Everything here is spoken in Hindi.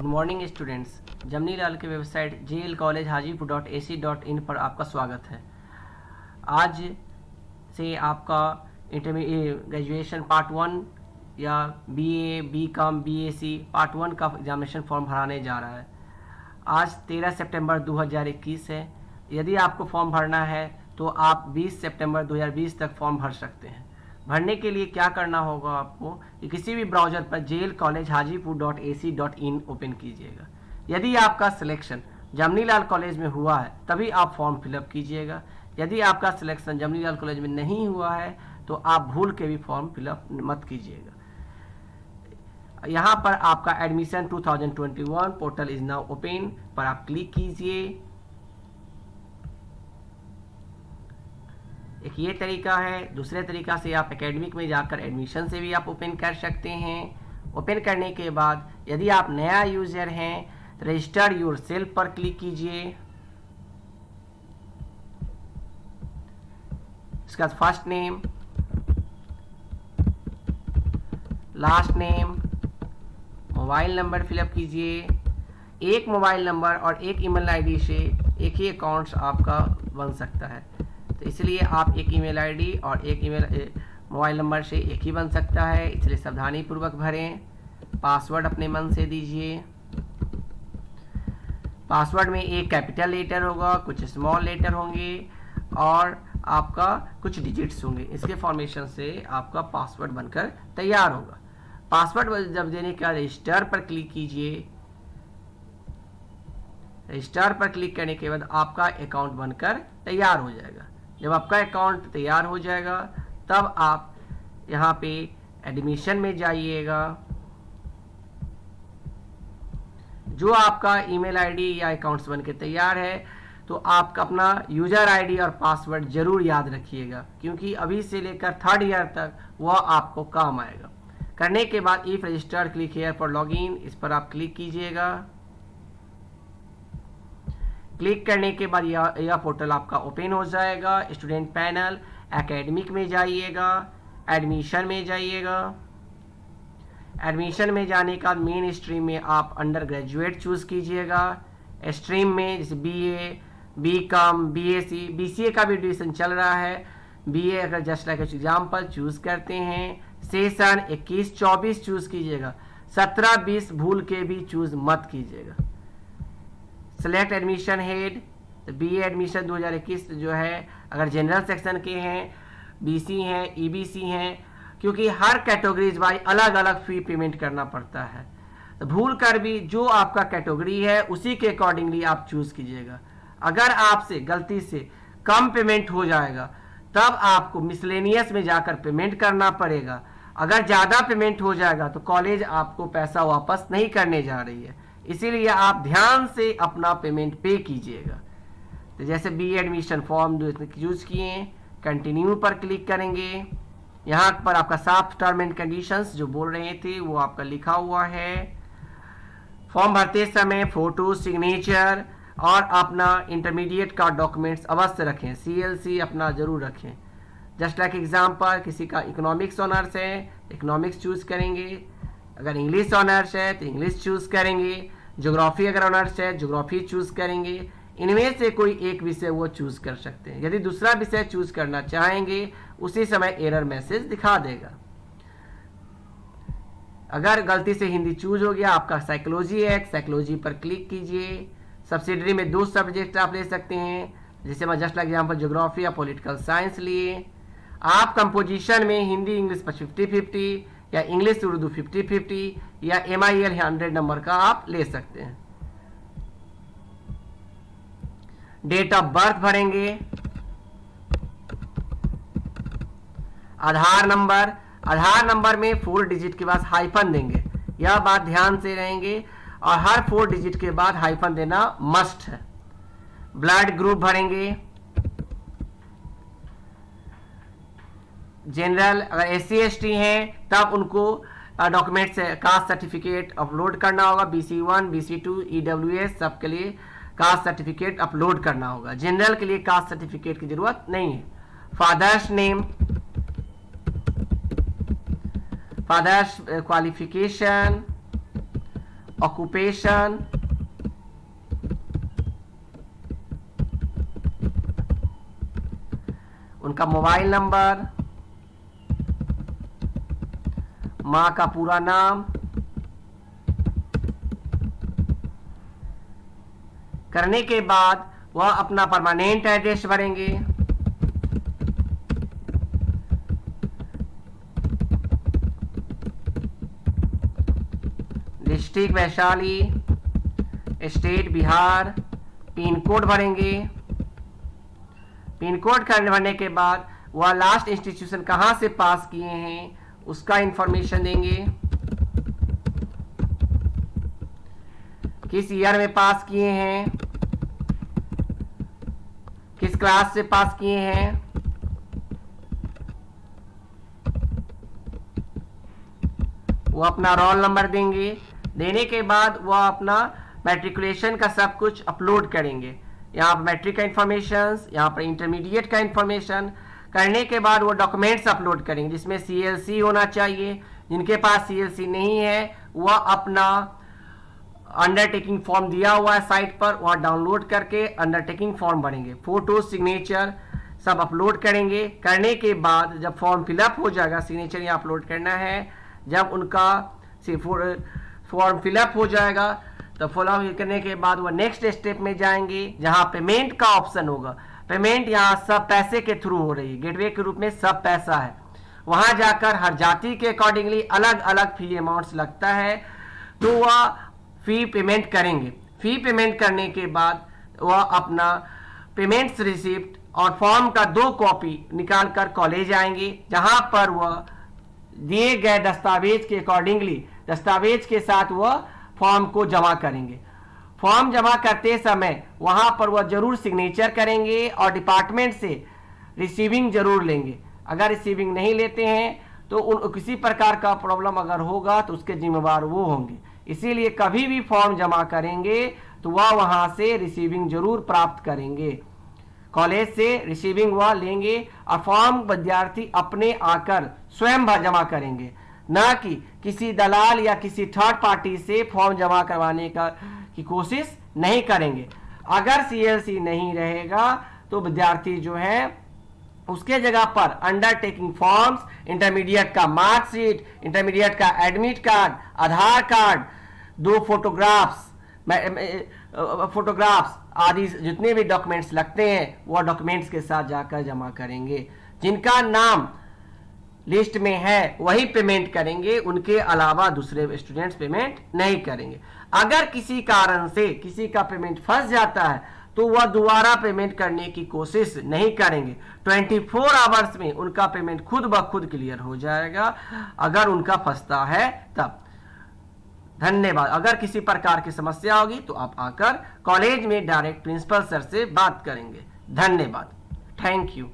Good morning students. जमनी लाल के वेबसाइट JLCollegeHajipur.ac.in पर आपका स्वागत है। आज से आपका ग्रेजुएशन पार्ट 1 या BA, BCom, BAC पार्ट 1 का एग्जामिनेशन फॉर्म भराने जा रहा है। आज 13 सितंबर 2021 है। यदि आपको फॉर्म भरना है तो आप 20 सितंबर 2020 तक फॉर्म भर सकते हैं। भरने के लिए क्या करना होगा आपको कि किसी भी ब्राउज़र पर JLCollegeHajipur.ac.in ओपन कीजिएगा। यदि आपका सिलेक्शन जमनी लाल कॉलेज में हुआ है तभी आप फॉर्म फिलअप कीजिएगा। यदि आपका सिलेक्शन जमनी लाल कॉलेज में नहीं हुआ है तो आप भूल के भी फॉर्म फिलअप मत कीजिएगा। यहाँ पर आपका admission 2021 portal is now open पर आप क्लिक कीजिए। एक ये तरीका है। दूसरे तरीका से आप एकेडमिक में जाकर एडमिशन से भी आप ओपन कर सकते हैं। ओपन करने के बाद यदि आप नया यूजर हैं तो रजिस्टर योरसेल्फ पर क्लिक कीजिए। इसका first name, last name, mobile number fill up कीजिए। एक मोबाइल नंबर और एक ईमेल आईडी से एक ही अकाउंट आपका बन सकता है, तो इसलिए आप एक ईमेल आईडी और एक मोबाइल नंबर से एक ही बन सकता है, इसलिए सावधानी पूर्वक भरें। पासवर्ड अपने मन से दीजिए। पासवर्ड में एक कैपिटल लेटर होगा, कुछ स्मॉल लेटर होंगे और आपका कुछ डिजिट्स होंगे। इसके फॉर्मेशन से आपका पासवर्ड बनकर तैयार होगा। पासवर्ड जब देने के बाद रजिस्टर पर क्लिक कीजिए। रजिस्टर पर क्लिक करने के बाद आपका अकाउंट बनकर तैयार हो जाएगा। जब आपका अकाउंट तैयार हो जाएगा तब आप यहाँ पे एडमिशन में जाइएगा। जो आपका ईमेल आईडी या अकाउंट्स बनके तैयार है तो आपका अपना यूजर आईडी और पासवर्ड जरूर याद रखिएगा, क्योंकि अभी से लेकर 3rd ईयर तक वह आपको काम आएगा। करने के बाद if register click here for login, इस पर आप क्लिक कीजिएगा। क्लिक करने के बाद यह पोर्टल आपका ओपन हो जाएगा। स्टूडेंट पैनल, एकेडमिक में जाइएगा, एडमिशन में जाइएगा। एडमिशन में जाने का मेन स्ट्रीम में आप अंडर ग्रेजुएट चूज कीजिएगा। स्ट्रीम में जैसे BA, BCom, BAC, BCA का भी एडमिशन चल रहा है। BA अगर जस्ट लाइक एग्जाम्पल चूज करते हैं, सेशन 21-24 चूज कीजिएगा। 17-20 भूल के भी चूज मत कीजिएगा। सेलेक्ट एडमिशन हेड, तो BA एडमिशन 2021 जो है, अगर जनरल सेक्शन के हैं, BC हैं, EBC हैं, क्योंकि हर कैटेगरीज वाइज अलग अलग फी पेमेंट करना पड़ता है, तो भूल कर भी जो आपका कैटेगरी है उसी के अकॉर्डिंगली आप चूज कीजिएगा। अगर आपसे गलती से कम पेमेंट हो जाएगा तब आपको मिसलेनियस में जाकर पेमेंट करना पड़ेगा। अगर ज़्यादा पेमेंट हो जाएगा तो कॉलेज आपको पैसा वापस नहीं करने जा रही है, इसीलिए आप ध्यान से अपना पेमेंट पे कीजिएगा। तो जैसे BA एडमिशन फॉर्म यूज किए, कंटिन्यू पर क्लिक करेंगे। यहाँ पर आपका साफ टर्म एंड कंडीशंस जो बोल रहे थे वो आपका लिखा हुआ है। फॉर्म भरते समय फोटो, सिग्नेचर और अपना इंटरमीडिएट का डॉक्यूमेंट्स अवश्य रखें। CLC अपना जरूर रखें। जस्ट लाइक एग्जाम्पल, किसी का इकोनॉमिक्स ऑनर्स है, इकोनॉमिक्स चूज करेंगे। अगर इंग्लिश ऑनर्स है तो इंग्लिश चूज करेंगे। ज्योग्राफी अगर ऑनर्स है, ज्योग्राफी चूज करेंगे। इनमें से कोई एक विषय वो चूज कर सकते हैं। यदि दूसरा विषय चूज करना चाहेंगे उसी समय एरर मैसेज दिखा देगा। अगर गलती से हिंदी चूज हो गया, आपका साइकोलॉजी है, साइकोलॉजी पर क्लिक कीजिए। सब्सिडरी में 2 सब्जेक्ट आप ले सकते हैं, जैसे मैं जस्ट लाइक एग्जाम्पल ज्योग्राफी या पॉलिटिकल साइंस लिए। आप कंपोजिशन में हिंदी इंग्लिश पर 50-50 या इंग्लिश उर्दू 50-50 या MIL 100 नंबर का आप ले सकते हैं। डेट ऑफ बर्थ भरेंगे। आधार नंबर में 4 डिजिट के बाद हाइफन देंगे। यह बात ध्यान से रहेंगे और हर 4 डिजिट के बाद हाइफन देना मस्ट है। ब्लड ग्रुप भरेंगे। जनरल अगर SC ST हैं तब उनको डॉक्यूमेंट्स कास्ट सर्टिफिकेट अपलोड करना होगा। BC1, BC2, EWS सबके लिए कास्ट सर्टिफिकेट अपलोड करना होगा। जनरल के लिए कास्ट सर्टिफिकेट की जरूरत नहीं है। Father's name, father's qualification occupation, उनका मोबाइल नंबर, माँ का पूरा नाम, करने के बाद वह अपना परमानेंट एड्रेस भरेंगे। District Vaishali, state Bihar, pin code भरेंगे। पिन कोड भरने के बाद वह लास्ट इंस्टीट्यूशन कहाँ से पास किए हैं उसका इंफॉर्मेशन देंगे, किस ईयर में पास किए हैं, किस क्लास से पास किए हैं, वो अपना रोल नंबर देंगे। देने के बाद वह अपना मैट्रिकुलेशन का सब कुछ अपलोड करेंगे। यहाँ पर मैट्रिक का इंफॉर्मेशन, यहाँ पर इंटरमीडिएट का इंफॉर्मेशन करने के बाद वो डॉक्यूमेंट्स अपलोड करेंगे जिसमें CLC होना चाहिए। जिनके पास CLC नहीं है वह अपना अंडरटेकिंग फॉर्म दिया हुआ है साइट पर, वह डाउनलोड करके अंडरटेकिंग फॉर्म भरेंगे। फोटो, सिग्नेचर सब अपलोड करेंगे। करने के बाद जब फॉर्म फिलअप हो जाएगा, सिग्नेचर यहाँ अपलोड करना है। जब उनका फॉर्म फिलअप हो जाएगा तो फॉलो करने के बाद वह नेक्स्ट स्टेप में जाएंगे जहां पेमेंट का ऑप्शन होगा। पेमेंट यहाँ सब पैसे के थ्रू हो रही है, गेटवे के रूप में सब पैसा है। वहां जाकर हर जाति के अकॉर्डिंगली अलग अलग फी अमाउंट्स लगता है, तो वह फी पेमेंट करेंगे। फी पेमेंट करने के बाद वह अपना पेमेंट्स रिसिप्ट और फॉर्म का 2 कॉपी निकाल कर कॉलेज आएंगे, जहां पर वह दिए गए दस्तावेज के अकॉर्डिंगली दस्तावेज के साथ वह फॉर्म को जमा करेंगे। फॉर्म जमा करते समय वहां पर वह जरूर सिग्नेचर करेंगे और डिपार्टमेंट से रिसीविंग जरूर लेंगे। अगर रिसीविंग नहीं लेते हैं तो किसी प्रकार का प्रॉब्लम अगर होगा तो उसके जिम्मेवार वो होंगे। इसीलिए कभी भी फॉर्म जमा करेंगे तो वह वहां से रिसीविंग जरूर प्राप्त करेंगे। कॉलेज से रिसीविंग वह लेंगे और फॉर्म विद्यार्थी अपने आकर स्वयं जमा करेंगे, ना कि किसी दलाल या किसी थर्ड पार्टी से फॉर्म जमा करवाने की कोशिश नहीं करेंगे। अगर CLC नहीं रहेगा तो विद्यार्थी जो है उसके जगह पर अंडरटेकिंग फॉर्म्स, इंटरमीडिएट का मार्कशीट, इंटरमीडिएट का एडमिट कार्ड, आधार कार्ड, 2 फोटोग्राफ्स आदि जितने भी डॉक्यूमेंट्स लगते हैं वह डॉक्यूमेंट्स के साथ जाकर जमा करेंगे। जिनका नाम लिस्ट में है वही पेमेंट करेंगे, उनके अलावा दूसरे स्टूडेंट्स पेमेंट नहीं करेंगे। अगर किसी कारण से किसी का पेमेंट फंस जाता है तो वह दोबारा पेमेंट करने की कोशिश नहीं करेंगे। 24 आवर्स में उनका पेमेंट खुद ब खुद क्लियर हो जाएगा अगर उनका फंसता है तब। धन्यवाद। अगर किसी प्रकार की समस्या होगी तो आप आकर कॉलेज में डायरेक्ट प्रिंसिपल सर से बात करेंगे। धन्यवाद। Thank you.